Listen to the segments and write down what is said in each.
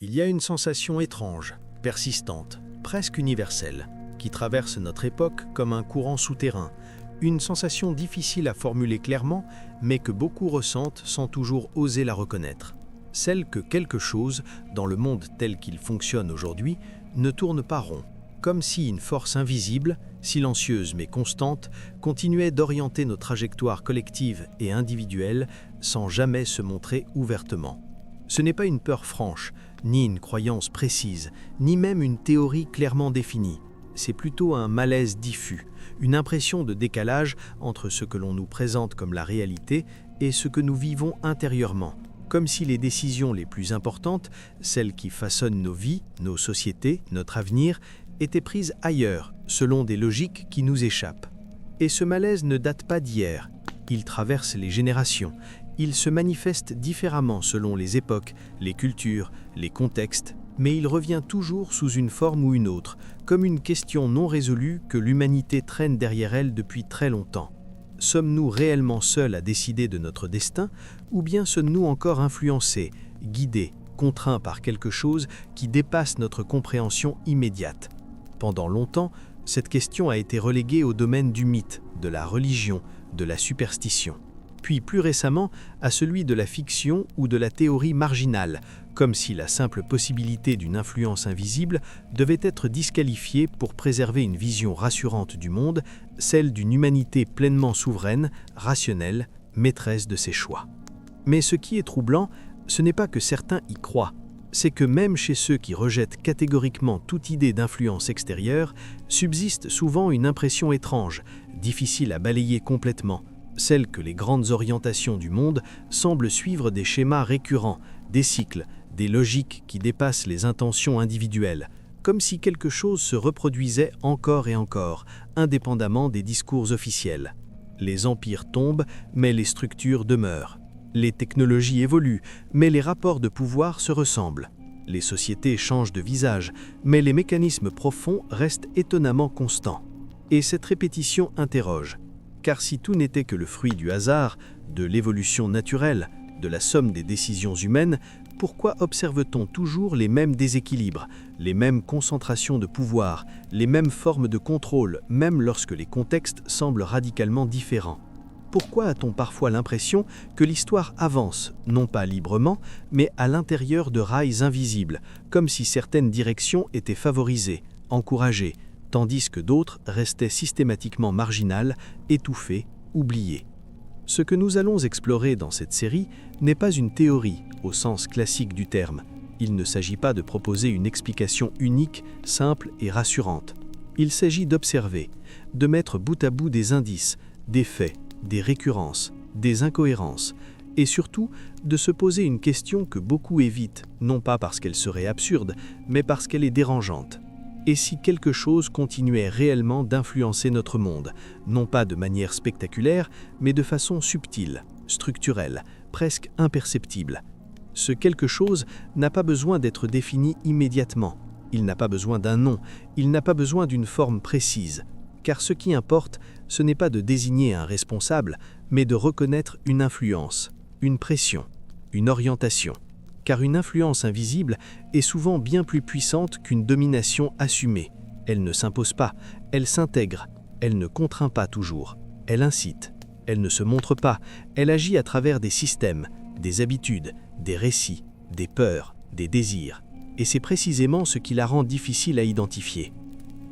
Il y a une sensation étrange, persistante, presque universelle, qui traverse notre époque comme un courant souterrain, une sensation difficile à formuler clairement, mais que beaucoup ressentent sans toujours oser la reconnaître. Celle que quelque chose, dans le monde tel qu'il fonctionne aujourd'hui, ne tourne pas rond, comme si une force invisible, silencieuse mais constante, continuait d'orienter nos trajectoires collectives et individuelles sans jamais se montrer ouvertement. Ce n'est pas une peur franche, ni une croyance précise, ni même une théorie clairement définie. C'est plutôt un malaise diffus, une impression de décalage entre ce que l'on nous présente comme la réalité et ce que nous vivons intérieurement, comme si les décisions les plus importantes, celles qui façonnent nos vies, nos sociétés, notre avenir, étaient prises ailleurs, selon des logiques qui nous échappent. Et ce malaise ne date pas d'hier, il traverse les générations. Il se manifeste différemment selon les époques, les cultures, les contextes, mais il revient toujours sous une forme ou une autre, comme une question non résolue que l'humanité traîne derrière elle depuis très longtemps. Sommes-nous réellement seuls à décider de notre destin, ou bien sommes-nous encore influencés, guidés, contraints par quelque chose qui dépasse notre compréhension immédiate? Pendant longtemps, cette question a été reléguée au domaine du mythe, de la religion, de la superstition. Puis plus récemment à celui de la fiction ou de la théorie marginale, comme si la simple possibilité d'une influence invisible devait être disqualifiée pour préserver une vision rassurante du monde, celle d'une humanité pleinement souveraine, rationnelle, maîtresse de ses choix. Mais ce qui est troublant, ce n'est pas que certains y croient, c'est que même chez ceux qui rejettent catégoriquement toute idée d'influence extérieure, subsiste souvent une impression étrange, difficile à balayer complètement, celle que les grandes orientations du monde semblent suivre des schémas récurrents, des cycles, des logiques qui dépassent les intentions individuelles, comme si quelque chose se reproduisait encore et encore, indépendamment des discours officiels. Les empires tombent, mais les structures demeurent. Les technologies évoluent, mais les rapports de pouvoir se ressemblent. Les sociétés changent de visage, mais les mécanismes profonds restent étonnamment constants. Et cette répétition interroge. Car si tout n'était que le fruit du hasard, de l'évolution naturelle, de la somme des décisions humaines, pourquoi observe-t-on toujours les mêmes déséquilibres, les mêmes concentrations de pouvoir, les mêmes formes de contrôle, même lorsque les contextes semblent radicalement différents? Pourquoi a-t-on parfois l'impression que l'histoire avance, non pas librement, mais à l'intérieur de rails invisibles, comme si certaines directions étaient favorisées, encouragées, tandis que d'autres restaient systématiquement marginales, étouffées, oubliées. Ce que nous allons explorer dans cette série n'est pas une théorie au sens classique du terme. Il ne s'agit pas de proposer une explication unique, simple et rassurante. Il s'agit d'observer, de mettre bout à bout des indices, des faits, des récurrences, des incohérences, et surtout de se poser une question que beaucoup évitent, non pas parce qu'elle serait absurde, mais parce qu'elle est dérangeante. Et si quelque chose continuait réellement d'influencer notre monde, non pas de manière spectaculaire, mais de façon subtile, structurelle, presque imperceptible? Ce quelque chose n'a pas besoin d'être défini immédiatement. Il n'a pas besoin d'un nom, il n'a pas besoin d'une forme précise. Car ce qui importe, ce n'est pas de désigner un responsable, mais de reconnaître une influence, une pression, une orientation. Car une influence invisible est souvent bien plus puissante qu'une domination assumée. Elle ne s'impose pas, elle s'intègre, elle ne contraint pas toujours, elle incite, elle ne se montre pas, elle agit à travers des systèmes, des habitudes, des récits, des peurs, des désirs. Et c'est précisément ce qui la rend difficile à identifier.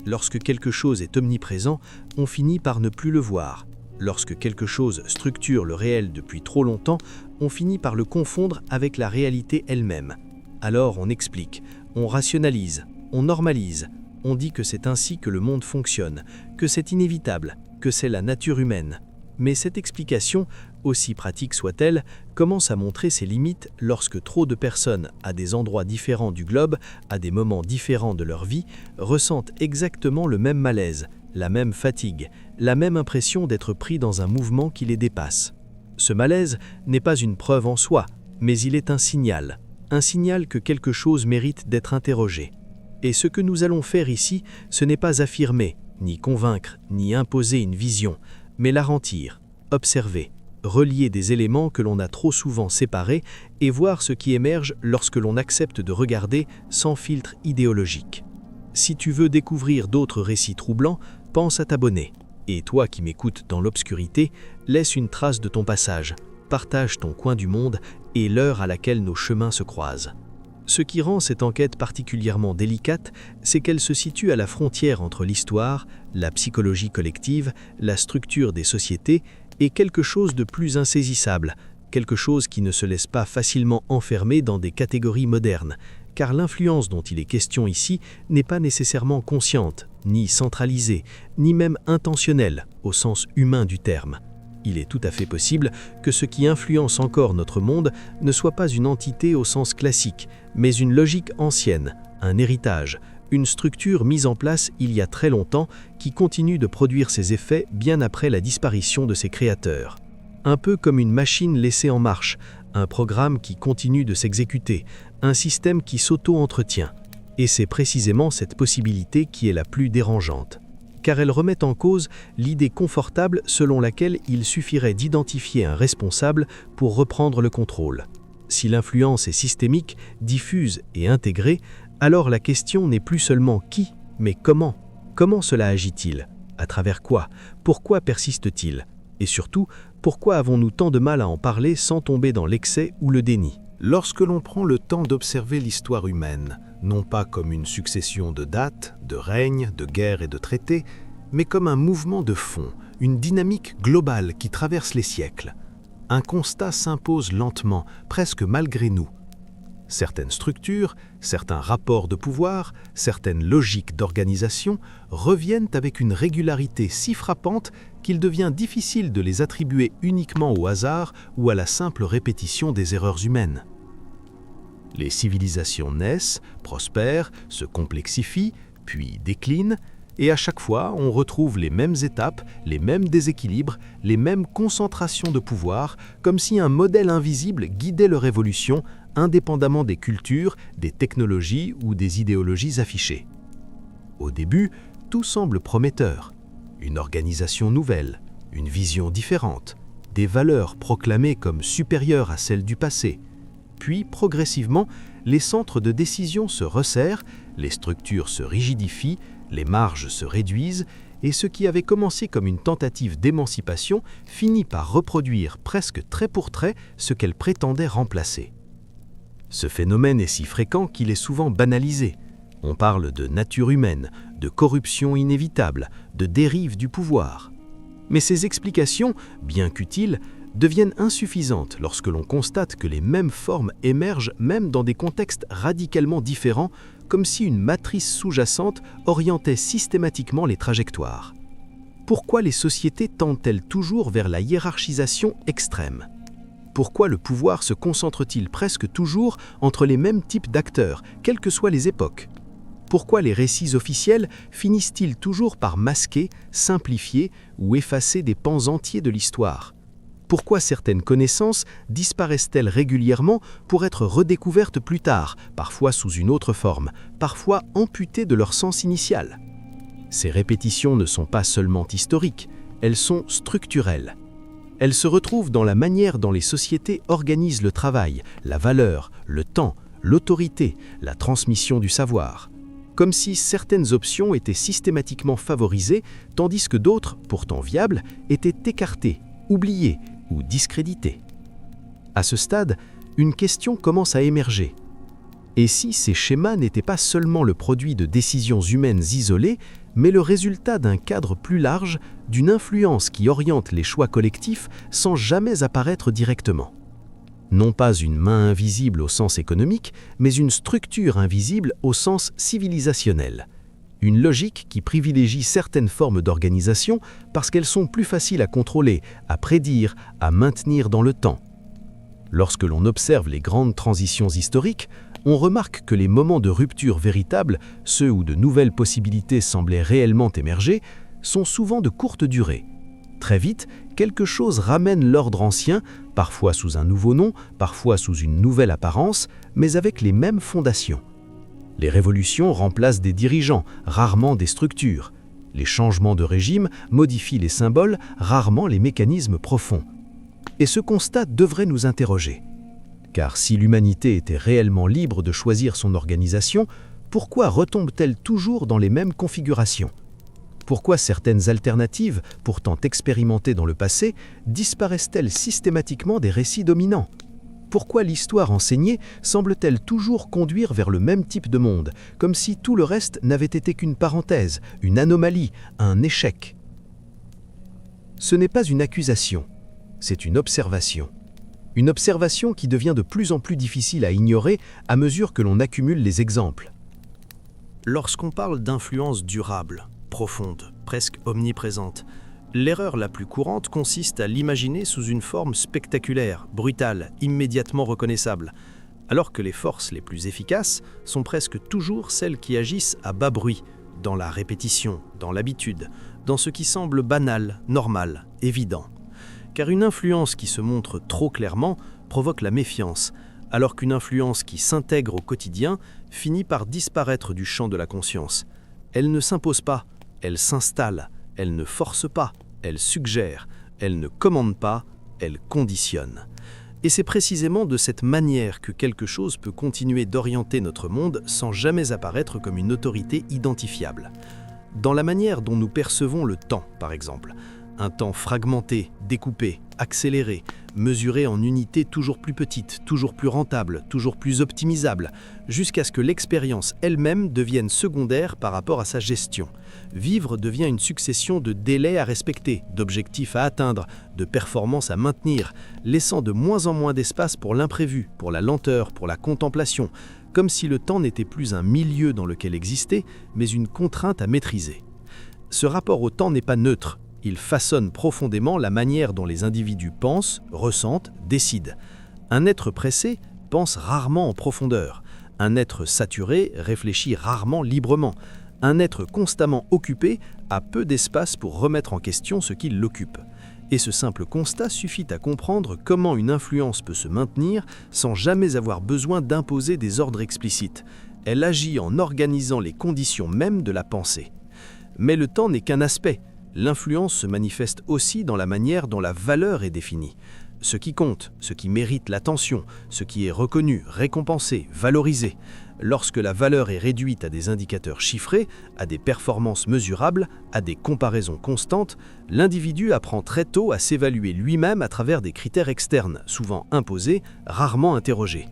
Lorsque quelque chose est omniprésent, on finit par ne plus le voir. Lorsque quelque chose structure le réel depuis trop longtemps, on finit par le confondre avec la réalité elle-même. Alors on explique, on rationalise, on normalise, on dit que c'est ainsi que le monde fonctionne, que c'est inévitable, que c'est la nature humaine. Mais cette explication, aussi pratique soit-elle, commence à montrer ses limites lorsque trop de personnes, à des endroits différents du globe, à des moments différents de leur vie, ressentent exactement le même malaise, la même fatigue, la même impression d'être pris dans un mouvement qui les dépasse. Ce malaise n'est pas une preuve en soi, mais il est un signal que quelque chose mérite d'être interrogé. Et ce que nous allons faire ici, ce n'est pas affirmer, ni convaincre, ni imposer une vision, mais la ralentir, observer, relier des éléments que l'on a trop souvent séparés et voir ce qui émerge lorsque l'on accepte de regarder sans filtre idéologique. Si tu veux découvrir d'autres récits troublants, pense à t'abonner. Et toi qui m'écoutes dans l'obscurité, laisse une trace de ton passage, partage ton coin du monde et l'heure à laquelle nos chemins se croisent. Ce qui rend cette enquête particulièrement délicate, c'est qu'elle se situe à la frontière entre l'histoire, la psychologie collective, la structure des sociétés et quelque chose de plus insaisissable, quelque chose qui ne se laisse pas facilement enfermer dans des catégories modernes, car l'influence dont il est question ici n'est pas nécessairement consciente, ni centralisée, ni même intentionnelle au sens humain du terme. Il est tout à fait possible que ce qui influence encore notre monde ne soit pas une entité au sens classique, mais une logique ancienne, un héritage, une structure mise en place il y a très longtemps qui continue de produire ses effets bien après la disparition de ses créateurs. Un peu comme une machine laissée en marche, un programme qui continue de s'exécuter, un système qui s'auto-entretient. Et c'est précisément cette possibilité qui est la plus dérangeante, car elle remet en cause l'idée confortable selon laquelle il suffirait d'identifier un responsable pour reprendre le contrôle. Si l'influence est systémique, diffuse et intégrée, alors la question n'est plus seulement qui, mais comment. Comment cela agit-il? À travers quoi? Pourquoi persiste-t-il? Et surtout, pourquoi avons-nous tant de mal à en parler sans tomber dans l'excès ou le déni? Lorsque l'on prend le temps d'observer l'histoire humaine, non pas comme une succession de dates, de règnes, de guerres et de traités, mais comme un mouvement de fond, une dynamique globale qui traverse les siècles, un constat s'impose lentement, presque malgré nous. Certaines structures, certains rapports de pouvoir, certaines logiques d'organisation reviennent avec une régularité si frappante qu'il devient difficile de les attribuer uniquement au hasard ou à la simple répétition des erreurs humaines. Les civilisations naissent, prospèrent, se complexifient, puis déclinent, et à chaque fois on retrouve les mêmes étapes, les mêmes déséquilibres, les mêmes concentrations de pouvoir, comme si un modèle invisible guidait leur évolution, indépendamment des cultures, des technologies ou des idéologies affichées. Au début, tout semble prometteur. Une organisation nouvelle, une vision différente, des valeurs proclamées comme supérieures à celles du passé. Puis, progressivement, les centres de décision se resserrent, les structures se rigidifient, les marges se réduisent, et ce qui avait commencé comme une tentative d'émancipation finit par reproduire presque trait pour trait ce qu'elle prétendait remplacer. Ce phénomène est si fréquent qu'il est souvent banalisé. On parle de nature humaine, de corruption inévitable, de dérive du pouvoir. Mais ces explications, bien qu'utiles, deviennent insuffisantes lorsque l'on constate que les mêmes formes émergent même dans des contextes radicalement différents, comme si une matrice sous-jacente orientait systématiquement les trajectoires. Pourquoi les sociétés tendent-elles toujours vers la hiérarchisation extrême ? Pourquoi le pouvoir se concentre-t-il presque toujours entre les mêmes types d'acteurs, quelles que soient les époques ? Pourquoi les récits officiels finissent-ils toujours par masquer, simplifier ou effacer des pans entiers de l'histoire ? Pourquoi certaines connaissances disparaissent-elles régulièrement pour être redécouvertes plus tard, parfois sous une autre forme, parfois amputées de leur sens initial ? Ces répétitions ne sont pas seulement historiques, elles sont structurelles. Elles se retrouvent dans la manière dont les sociétés organisent le travail, la valeur, le temps, l'autorité, la transmission du savoir. Comme si certaines options étaient systématiquement favorisées, tandis que d'autres, pourtant viables, étaient écartées, oubliées ou discréditées. À ce stade, une question commence à émerger. Et si ces schémas n'étaient pas seulement le produit de décisions humaines isolées, mais le résultat d'un cadre plus large, d'une influence qui oriente les choix collectifs sans jamais apparaître directement. Non pas une main invisible au sens économique, mais une structure invisible au sens civilisationnel. Une logique qui privilégie certaines formes d'organisation parce qu'elles sont plus faciles à contrôler, à prédire, à maintenir dans le temps. Lorsque l'on observe les grandes transitions historiques, on remarque que les moments de rupture véritables, ceux où de nouvelles possibilités semblaient réellement émerger, sont souvent de courte durée. Très vite, quelque chose ramène l'ordre ancien, parfois sous un nouveau nom, parfois sous une nouvelle apparence, mais avec les mêmes fondations. Les révolutions remplacent des dirigeants, rarement des structures. Les changements de régime modifient les symboles, rarement les mécanismes profonds. Et ce constat devrait nous interroger. Car si l'humanité était réellement libre de choisir son organisation, pourquoi retombe-t-elle toujours dans les mêmes configurations ? Pourquoi certaines alternatives, pourtant expérimentées dans le passé, disparaissent-elles systématiquement des récits dominants ? Pourquoi l'histoire enseignée semble-t-elle toujours conduire vers le même type de monde, comme si tout le reste n'avait été qu'une parenthèse, une anomalie, un échec ? Ce n'est pas une accusation, c'est une observation. Une observation qui devient de plus en plus difficile à ignorer à mesure que l'on accumule les exemples. Lorsqu'on parle d'influence durable, profonde, presque omniprésente, l'erreur la plus courante consiste à l'imaginer sous une forme spectaculaire, brutale, immédiatement reconnaissable, alors que les forces les plus efficaces sont presque toujours celles qui agissent à bas bruit, dans la répétition, dans l'habitude, dans ce qui semble banal, normal, évident. Car une influence qui se montre trop clairement provoque la méfiance, alors qu'une influence qui s'intègre au quotidien finit par disparaître du champ de la conscience. Elle ne s'impose pas, elle s'installe, elle ne force pas, elle suggère, elle ne commande pas, elle conditionne. Et c'est précisément de cette manière que quelque chose peut continuer d'orienter notre monde sans jamais apparaître comme une autorité identifiable. Dans la manière dont nous percevons le temps, par exemple. Un temps fragmenté, découpé, accéléré, mesuré en unités toujours plus petites, toujours plus rentables, toujours plus optimisables, jusqu'à ce que l'expérience elle-même devienne secondaire par rapport à sa gestion. Vivre devient une succession de délais à respecter, d'objectifs à atteindre, de performances à maintenir, laissant de moins en moins d'espace pour l'imprévu, pour la lenteur, pour la contemplation, comme si le temps n'était plus un milieu dans lequel exister, mais une contrainte à maîtriser. Ce rapport au temps n'est pas neutre. Il façonne profondément la manière dont les individus pensent, ressentent, décident. Un être pressé pense rarement en profondeur. Un être saturé réfléchit rarement librement. Un être constamment occupé a peu d'espace pour remettre en question ce qui l'occupe. Et ce simple constat suffit à comprendre comment une influence peut se maintenir sans jamais avoir besoin d'imposer des ordres explicites. Elle agit en organisant les conditions mêmes de la pensée. Mais le temps n'est qu'un aspect. L'influence se manifeste aussi dans la manière dont la valeur est définie. Ce qui compte, ce qui mérite l'attention, ce qui est reconnu, récompensé, valorisé. Lorsque la valeur est réduite à des indicateurs chiffrés, à des performances mesurables, à des comparaisons constantes, l'individu apprend très tôt à s'évaluer lui-même à travers des critères externes, souvent imposés, rarement interrogés.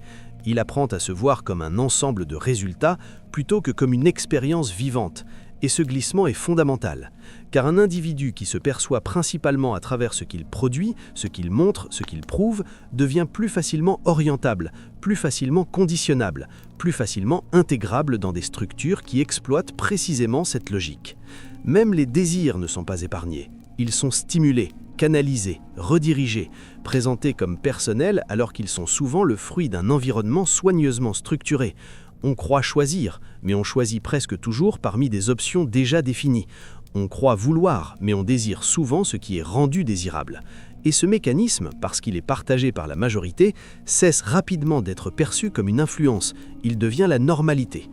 Il apprend à se voir comme un ensemble de résultats plutôt que comme une expérience vivante. Et ce glissement est fondamental, car un individu qui se perçoit principalement à travers ce qu'il produit, ce qu'il montre, ce qu'il prouve, devient plus facilement orientable, plus facilement conditionnable, plus facilement intégrable dans des structures qui exploitent précisément cette logique. Même les désirs ne sont pas épargnés. Ils sont stimulés, canalisés, redirigés, présentés comme personnels alors qu'ils sont souvent le fruit d'un environnement soigneusement structuré. On croit choisir, mais on choisit presque toujours parmi des options déjà définies. On croit vouloir, mais on désire souvent ce qui est rendu désirable. Et ce mécanisme, parce qu'il est partagé par la majorité, cesse rapidement d'être perçu comme une influence. Il devient la normalité.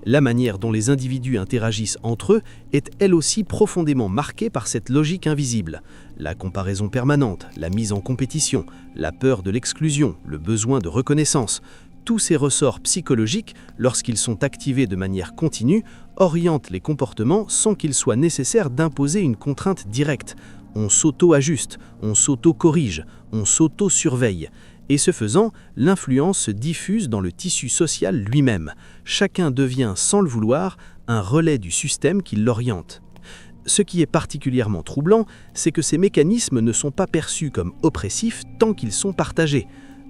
La manière dont les individus interagissent entre eux est elle aussi profondément marquée par cette logique invisible. La comparaison permanente, la mise en compétition, la peur de l'exclusion, le besoin de reconnaissance. Tous ces ressorts psychologiques, lorsqu'ils sont activés de manière continue, orientent les comportements sans qu'il soit nécessaire d'imposer une contrainte directe. On s'auto-ajuste, on s'auto-corrige, on s'auto-surveille. Et ce faisant, l'influence se diffuse dans le tissu social lui-même. Chacun devient, sans le vouloir, un relais du système qui l'oriente. Ce qui est particulièrement troublant, c'est que ces mécanismes ne sont pas perçus comme oppressifs tant qu'ils sont partagés.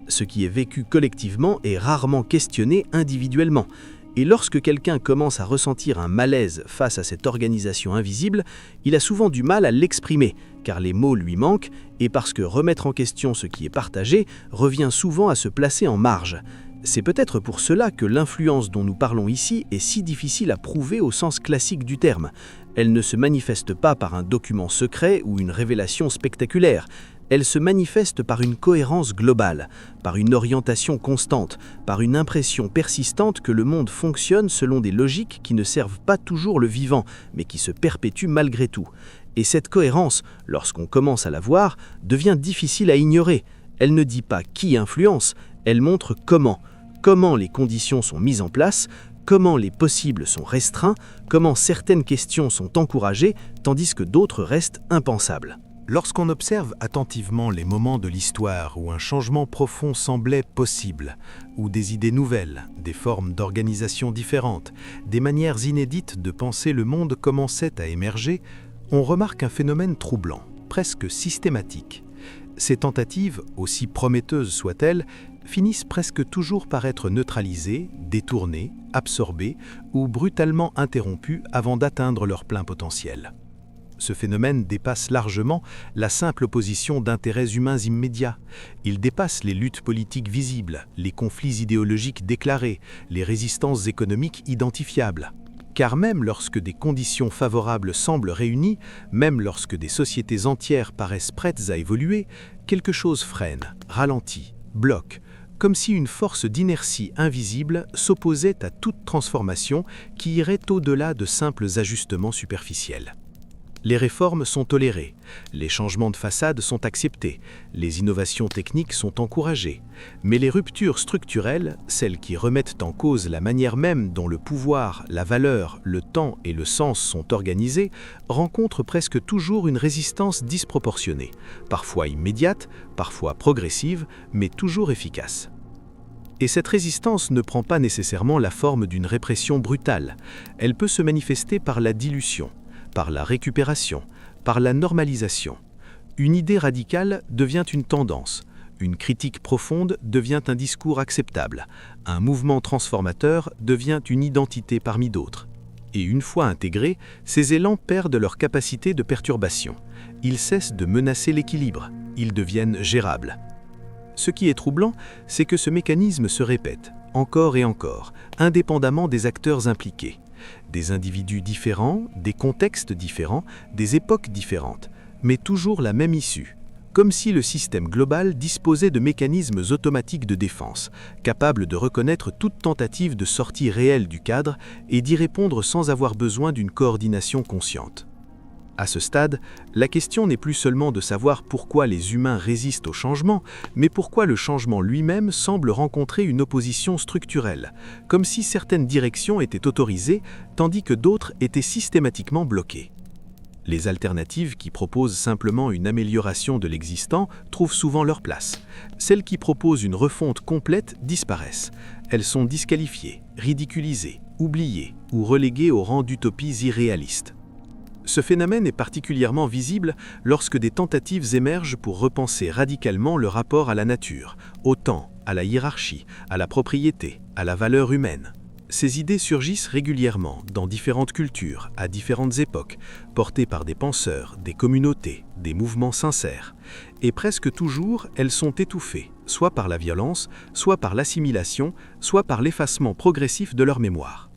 Ce qui est vécu collectivement est rarement questionné individuellement. Et lorsque quelqu'un commence à ressentir un malaise face à cette organisation invisible, il a souvent du mal à l'exprimer, car les mots lui manquent, et parce que remettre en question ce qui est partagé revient souvent à se placer en marge. C'est peut-être pour cela que l'influence dont nous parlons ici est si difficile à prouver au sens classique du terme. Elle ne se manifeste pas par un document secret ou une révélation spectaculaire. Elle se manifeste par une cohérence globale, par une orientation constante, par une impression persistante que le monde fonctionne selon des logiques qui ne servent pas toujours le vivant, mais qui se perpétuent malgré tout. Et cette cohérence, lorsqu'on commence à la voir, devient difficile à ignorer. Elle ne dit pas qui influence, elle montre comment les conditions sont mises en place, comment les possibles sont restreints, comment certaines questions sont encouragées, tandis que d'autres restent impensables. Lorsqu'on observe attentivement les moments de l'histoire où un changement profond semblait possible, où des idées nouvelles, des formes d'organisation différentes, des manières inédites de penser le monde commençaient à émerger, on remarque un phénomène troublant, presque systématique. Ces tentatives, aussi prometteuses soient-elles, finissent presque toujours par être neutralisées, détournées, absorbées ou brutalement interrompues avant d'atteindre leur plein potentiel. Ce phénomène dépasse largement la simple opposition d'intérêts humains immédiats. Il dépasse les luttes politiques visibles, les conflits idéologiques déclarés, les résistances économiques identifiables. Car même lorsque des conditions favorables semblent réunies, même lorsque des sociétés entières paraissent prêtes à évoluer, quelque chose freine, ralentit, bloque, comme si une force d'inertie invisible s'opposait à toute transformation qui irait au-delà de simples ajustements superficiels. Les réformes sont tolérées, les changements de façade sont acceptés, les innovations techniques sont encouragées, mais les ruptures structurelles, celles qui remettent en cause la manière même dont le pouvoir, la valeur, le temps et le sens sont organisés, rencontrent presque toujours une résistance disproportionnée, parfois immédiate, parfois progressive, mais toujours efficace. Et cette résistance ne prend pas nécessairement la forme d'une répression brutale, elle peut se manifester par la dilution, par la récupération, par la normalisation. Une idée radicale devient une tendance, une critique profonde devient un discours acceptable, un mouvement transformateur devient une identité parmi d'autres. Et une fois intégrés, ces élans perdent leur capacité de perturbation. Ils cessent de menacer l'équilibre, ils deviennent gérables. Ce qui est troublant, c'est que ce mécanisme se répète, encore et encore, indépendamment des acteurs impliqués. Des individus différents, des contextes différents, des époques différentes, mais toujours la même issue, comme si le système global disposait de mécanismes automatiques de défense, capables de reconnaître toute tentative de sortie réelle du cadre et d'y répondre sans avoir besoin d'une coordination consciente. À ce stade, la question n'est plus seulement de savoir pourquoi les humains résistent au changement, mais pourquoi le changement lui-même semble rencontrer une opposition structurelle, comme si certaines directions étaient autorisées, tandis que d'autres étaient systématiquement bloquées. Les alternatives qui proposent simplement une amélioration de l'existant trouvent souvent leur place. Celles qui proposent une refonte complète disparaissent. Elles sont disqualifiées, ridiculisées, oubliées ou reléguées au rang d'utopies irréalistes. Ce phénomène est particulièrement visible lorsque des tentatives émergent pour repenser radicalement le rapport à la nature, au temps, à la hiérarchie, à la propriété, à la valeur humaine. Ces idées surgissent régulièrement dans différentes cultures, à différentes époques, portées par des penseurs, des communautés, des mouvements sincères. Et presque toujours, elles sont étouffées, soit par la violence, soit par l'assimilation, soit par l'effacement progressif de leur mémoire.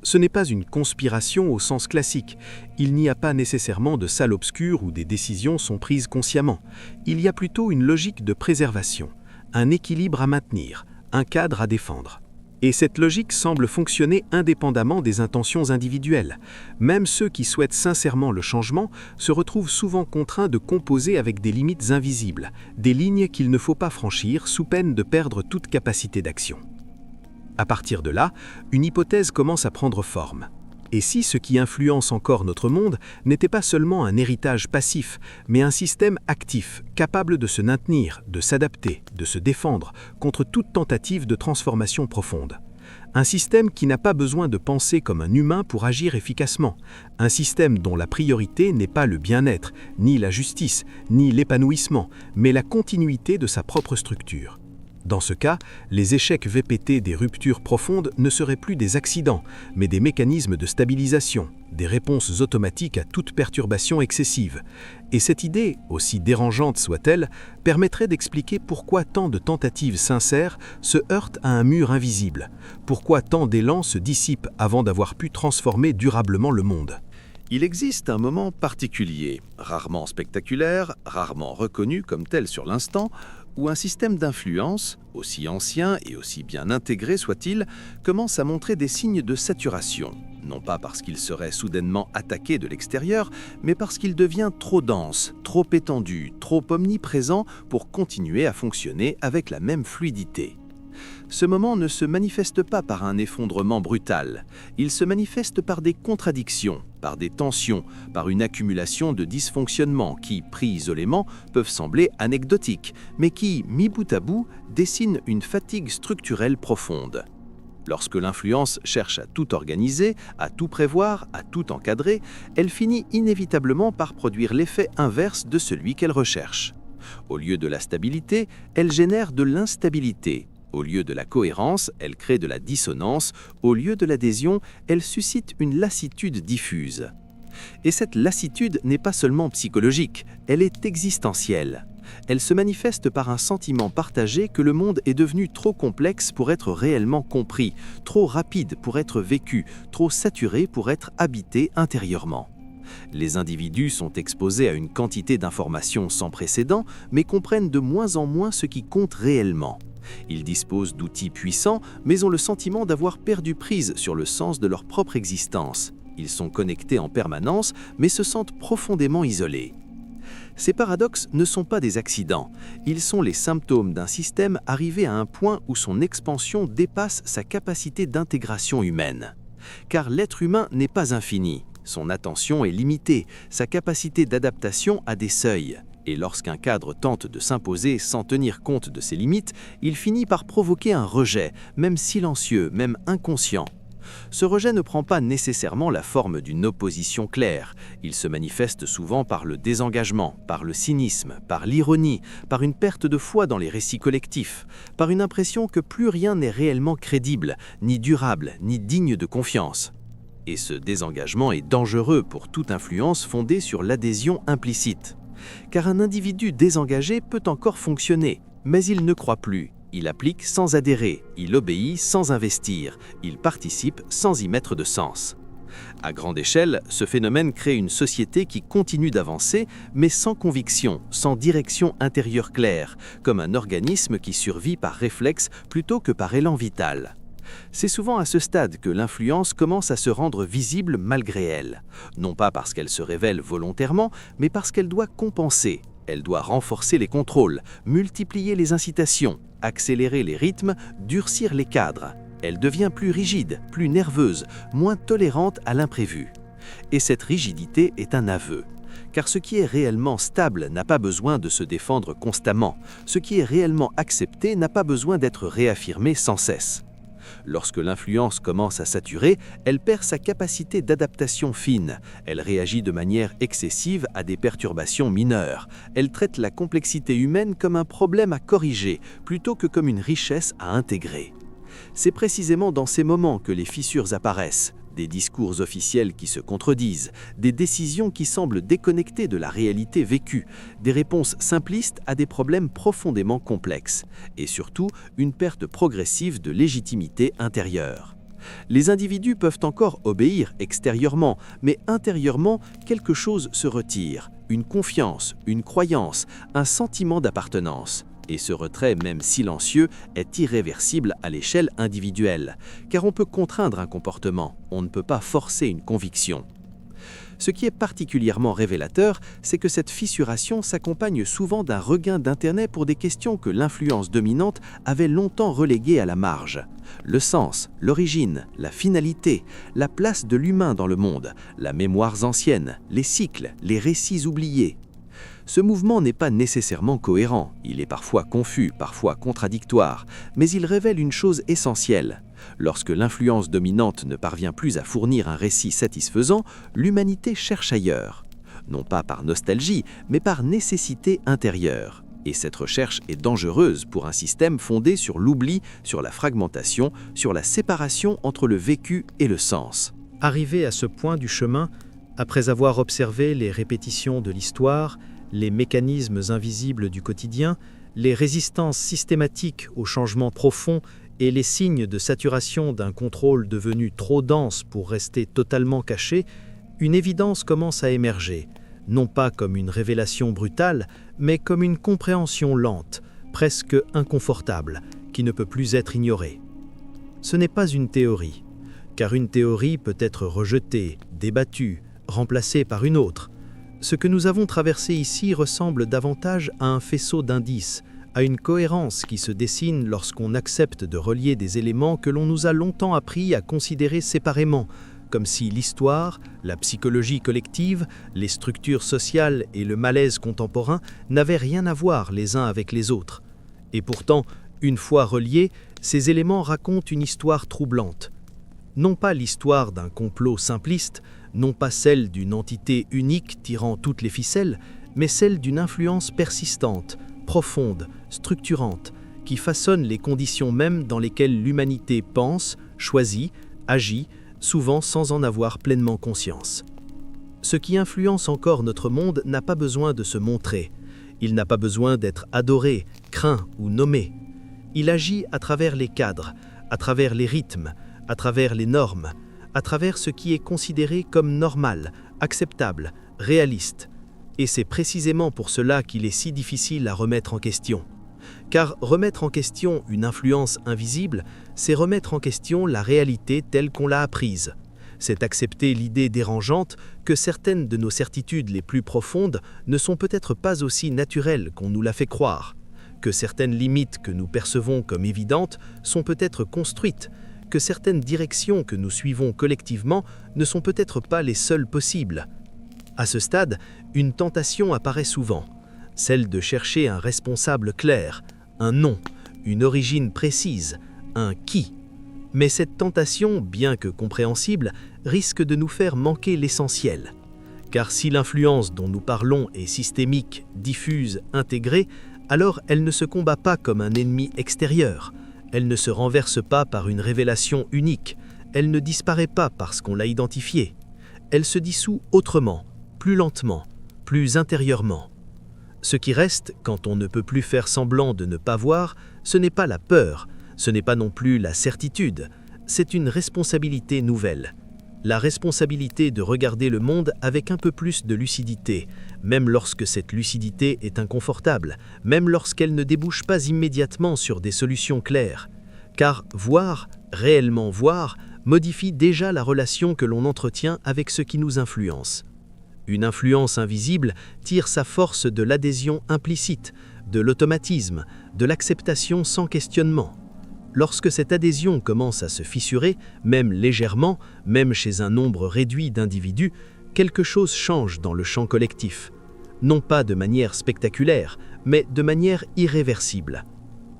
Ce n'est pas une conspiration au sens classique. Il n'y a pas nécessairement de salle obscure où des décisions sont prises consciemment. Il y a plutôt une logique de préservation, un équilibre à maintenir, un cadre à défendre. Et cette logique semble fonctionner indépendamment des intentions individuelles. Même ceux qui souhaitent sincèrement le changement se retrouvent souvent contraints de composer avec des limites invisibles, des lignes qu'il ne faut pas franchir sous peine de perdre toute capacité d'action. À partir de là, une hypothèse commence à prendre forme. Et si ce qui influence encore notre monde n'était pas seulement un héritage passif, mais un système actif, capable de se maintenir, de s'adapter, de se défendre contre toute tentative de transformation profonde. Un système qui n'a pas besoin de penser comme un humain pour agir efficacement. Un système dont la priorité n'est pas le bien-être, ni la justice, ni l'épanouissement, mais la continuité de sa propre structure. Dans ce cas, les échecs VPT des ruptures profondes ne seraient plus des accidents, mais des mécanismes de stabilisation, des réponses automatiques à toute perturbation excessive. Et cette idée, aussi dérangeante soit-elle, permettrait d'expliquer pourquoi tant de tentatives sincères se heurtent à un mur invisible, pourquoi tant d'élan se dissipent avant d'avoir pu transformer durablement le monde. Il existe un moment particulier, rarement spectaculaire, rarement reconnu comme tel sur l'instant, où un système d'influence, aussi ancien et aussi bien intégré soit-il, commence à montrer des signes de saturation. Non pas parce qu'il serait soudainement attaqué de l'extérieur, mais parce qu'il devient trop dense, trop étendu, trop omniprésent pour continuer à fonctionner avec la même fluidité. Ce moment ne se manifeste pas par un effondrement brutal, il se manifeste par des contradictions, par des tensions, par une accumulation de dysfonctionnements qui, pris isolément, peuvent sembler anecdotiques, mais qui, mis bout à bout, dessinent une fatigue structurelle profonde. Lorsque l'influence cherche à tout organiser, à tout prévoir, à tout encadrer, elle finit inévitablement par produire l'effet inverse de celui qu'elle recherche. Au lieu de la stabilité, elle génère de l'instabilité. Au lieu de la cohérence, elle crée de la dissonance. Au lieu de l'adhésion, elle suscite une lassitude diffuse. Et cette lassitude n'est pas seulement psychologique, elle est existentielle. Elle se manifeste par un sentiment partagé que le monde est devenu trop complexe pour être réellement compris, trop rapide pour être vécu, trop saturé pour être habité intérieurement. Les individus sont exposés à une quantité d'informations sans précédent, mais comprennent de moins en moins ce qui compte réellement. Ils disposent d'outils puissants, mais ont le sentiment d'avoir perdu prise sur le sens de leur propre existence. Ils sont connectés en permanence, mais se sentent profondément isolés. Ces paradoxes ne sont pas des accidents, ils sont les symptômes d'un système arrivé à un point où son expansion dépasse sa capacité d'intégration humaine. Car l'être humain n'est pas infini, son attention est limitée, sa capacité d'adaptation a des seuils. Et lorsqu'un cadre tente de s'imposer sans tenir compte de ses limites, il finit par provoquer un rejet, même silencieux, même inconscient. Ce rejet ne prend pas nécessairement la forme d'une opposition claire. Il se manifeste souvent par le désengagement, par le cynisme, par l'ironie, par une perte de foi dans les récits collectifs, par une impression que plus rien n'est réellement crédible, ni durable, ni digne de confiance. Et ce désengagement est dangereux pour toute influence fondée sur l'adhésion implicite. Car un individu désengagé peut encore fonctionner, mais il ne croit plus. Il applique sans adhérer, il obéit sans investir, il participe sans y mettre de sens. À grande échelle, ce phénomène crée une société qui continue d'avancer, mais sans conviction, sans direction intérieure claire, comme un organisme qui survit par réflexe plutôt que par élan vital. C'est souvent à ce stade que l'influence commence à se rendre visible malgré elle. Non pas parce qu'elle se révèle volontairement, mais parce qu'elle doit compenser. Elle doit renforcer les contrôles, multiplier les incitations, accélérer les rythmes, durcir les cadres. Elle devient plus rigide, plus nerveuse, moins tolérante à l'imprévu. Et cette rigidité est un aveu. Car ce qui est réellement stable n'a pas besoin de se défendre constamment. Ce qui est réellement accepté n'a pas besoin d'être réaffirmé sans cesse. Lorsque l'influence commence à saturer, elle perd sa capacité d'adaptation fine. Elle réagit de manière excessive à des perturbations mineures. Elle traite la complexité humaine comme un problème à corriger, plutôt que comme une richesse à intégrer. C'est précisément dans ces moments que les fissures apparaissent. Des discours officiels qui se contredisent, des décisions qui semblent déconnectées de la réalité vécue, des réponses simplistes à des problèmes profondément complexes, et surtout une perte progressive de légitimité intérieure. Les individus peuvent encore obéir extérieurement, mais intérieurement, quelque chose se retire, une confiance, une croyance, un sentiment d'appartenance. Et ce retrait, même silencieux, est irréversible à l'échelle individuelle, car on peut contraindre un comportement, on ne peut pas forcer une conviction. Ce qui est particulièrement révélateur, c'est que cette fissuration s'accompagne souvent d'un regain d'intérêt pour des questions que l'influence dominante avait longtemps reléguées à la marge. Le sens, l'origine, la finalité, la place de l'humain dans le monde, la mémoire ancienne, les cycles, les récits oubliés. Ce mouvement n'est pas nécessairement cohérent, il est parfois confus, parfois contradictoire, mais il révèle une chose essentielle. Lorsque l'influence dominante ne parvient plus à fournir un récit satisfaisant, l'humanité cherche ailleurs. Non pas par nostalgie, mais par nécessité intérieure. Et cette recherche est dangereuse pour un système fondé sur l'oubli, sur la fragmentation, sur la séparation entre le vécu et le sens. Arrivé à ce point du chemin, après avoir observé les répétitions de l'histoire, les mécanismes invisibles du quotidien, les résistances systématiques aux changements profonds et les signes de saturation d'un contrôle devenu trop dense pour rester totalement caché, une évidence commence à émerger, non pas comme une révélation brutale, mais comme une compréhension lente, presque inconfortable, qui ne peut plus être ignorée. Ce n'est pas une théorie, car une théorie peut être rejetée, débattue, remplacée par une autre. Ce que nous avons traversé ici ressemble davantage à un faisceau d'indices, à une cohérence qui se dessine lorsqu'on accepte de relier des éléments que l'on nous a longtemps appris à considérer séparément, comme si l'histoire, la psychologie collective, les structures sociales et le malaise contemporain n'avaient rien à voir les uns avec les autres. Et pourtant, une fois reliés, ces éléments racontent une histoire troublante. Non pas l'histoire d'un complot simpliste, non pas celle d'une entité unique tirant toutes les ficelles, mais celle d'une influence persistante, profonde, structurante, qui façonne les conditions mêmes dans lesquelles l'humanité pense, choisit, agit, souvent sans en avoir pleinement conscience. Ce qui influence encore notre monde n'a pas besoin de se montrer. Il n'a pas besoin d'être adoré, craint ou nommé. Il agit à travers les cadres, à travers les rythmes, à travers les normes, à travers ce qui est considéré comme normal, acceptable, réaliste. Et c'est précisément pour cela qu'il est si difficile à remettre en question. Car remettre en question une influence invisible, c'est remettre en question la réalité telle qu'on l'a apprise. C'est accepter l'idée dérangeante que certaines de nos certitudes les plus profondes ne sont peut-être pas aussi naturelles qu'on nous l'a fait croire, que certaines limites que nous percevons comme évidentes sont peut-être construites, que certaines directions que nous suivons collectivement ne sont peut-être pas les seules possibles. À ce stade, une tentation apparaît souvent, celle de chercher un responsable clair, un nom, une origine précise, un qui. Mais cette tentation, bien que compréhensible, risque de nous faire manquer l'essentiel. Car si l'influence dont nous parlons est systémique, diffuse, intégrée, alors elle ne se combat pas comme un ennemi extérieur. Elle ne se renverse pas par une révélation unique. Elle ne disparaît pas parce qu'on l'a identifiée. Elle se dissout autrement, plus lentement, plus intérieurement. Ce qui reste, quand on ne peut plus faire semblant de ne pas voir, ce n'est pas la peur, ce n'est pas non plus la certitude, c'est une responsabilité nouvelle. La responsabilité de regarder le monde avec un peu plus de lucidité, même lorsque cette lucidité est inconfortable, même lorsqu'elle ne débouche pas immédiatement sur des solutions claires. Car voir, réellement voir, modifie déjà la relation que l'on entretient avec ce qui nous influence. Une influence invisible tire sa force de l'adhésion implicite, de l'automatisme, de l'acceptation sans questionnement. Lorsque cette adhésion commence à se fissurer, même légèrement, même chez un nombre réduit d'individus, quelque chose change dans le champ collectif. Non pas de manière spectaculaire, mais de manière irréversible.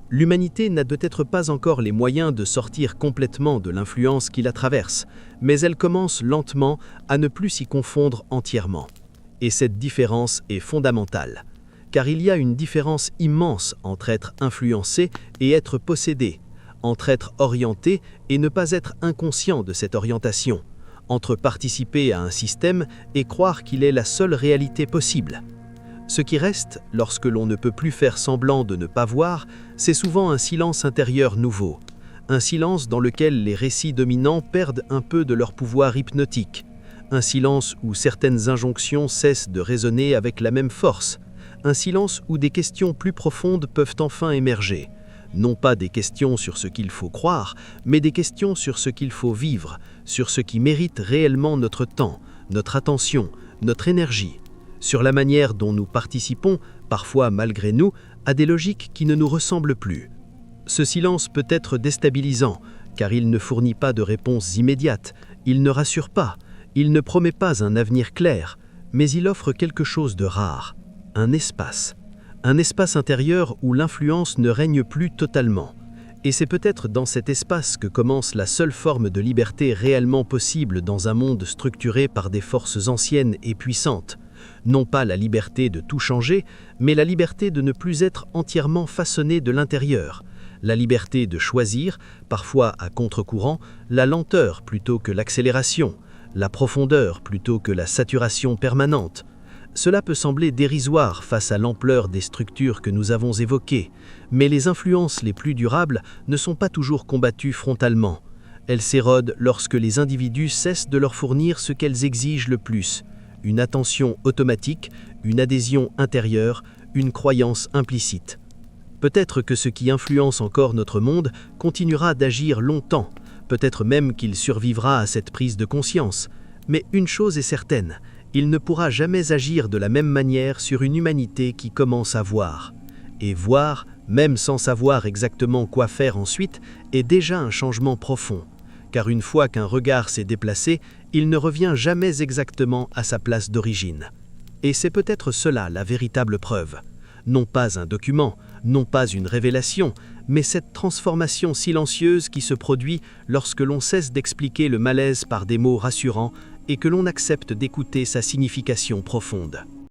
L'humanité n'a peut-être pas encore les moyens de sortir complètement de l'influence qui la traverse, mais elle commence lentement à ne plus s'y confondre entièrement. Et cette différence est fondamentale, car il y a une différence immense entre être influencé et être possédé, entre être orienté et ne pas être inconscient de cette orientation, entre participer à un système et croire qu'il est la seule réalité possible. Ce qui reste, lorsque l'on ne peut plus faire semblant de ne pas voir, c'est souvent un silence intérieur nouveau, un silence dans lequel les récits dominants perdent un peu de leur pouvoir hypnotique, un silence où certaines injonctions cessent de résonner avec la même force, un silence où des questions plus profondes peuvent enfin émerger, non pas des questions sur ce qu'il faut croire, mais des questions sur ce qu'il faut vivre, sur ce qui mérite réellement notre temps, notre attention, notre énergie, sur la manière dont nous participons, parfois malgré nous, à des logiques qui ne nous ressemblent plus. Ce silence peut être déstabilisant, car il ne fournit pas de réponse immédiate, il ne rassure pas, il ne promet pas un avenir clair, mais il offre quelque chose de rare, un espace intérieur où l'influence ne règne plus totalement. Et c'est peut-être dans cet espace que commence la seule forme de liberté réellement possible dans un monde structuré par des forces anciennes et puissantes. Non pas la liberté de tout changer, mais la liberté de ne plus être entièrement façonné de l'intérieur, la liberté de choisir, parfois à contre-courant, la lenteur plutôt que l'accélération, la profondeur plutôt que la saturation permanente. Cela peut sembler dérisoire face à l'ampleur des structures que nous avons évoquées, mais les influences les plus durables ne sont pas toujours combattues frontalement. Elle s'érode lorsque les individus cessent de leur fournir ce qu'elles exigent le plus, une attention automatique, une adhésion intérieure, une croyance implicite. Peut-être que ce qui influence encore notre monde continuera d'agir longtemps, peut-être même qu'il survivra à cette prise de conscience. Mais une chose est certaine, il ne pourra jamais agir de la même manière sur une humanité qui commence à voir. Et voir, même sans savoir exactement quoi faire ensuite, est déjà un changement profond. Car une fois qu'un regard s'est déplacé, il ne revient jamais exactement à sa place d'origine. Et c'est peut-être cela la véritable preuve. Non pas un document, non pas une révélation, mais cette transformation silencieuse qui se produit lorsque l'on cesse d'expliquer le malaise par des mots rassurants et que l'on accepte d'écouter sa signification profonde.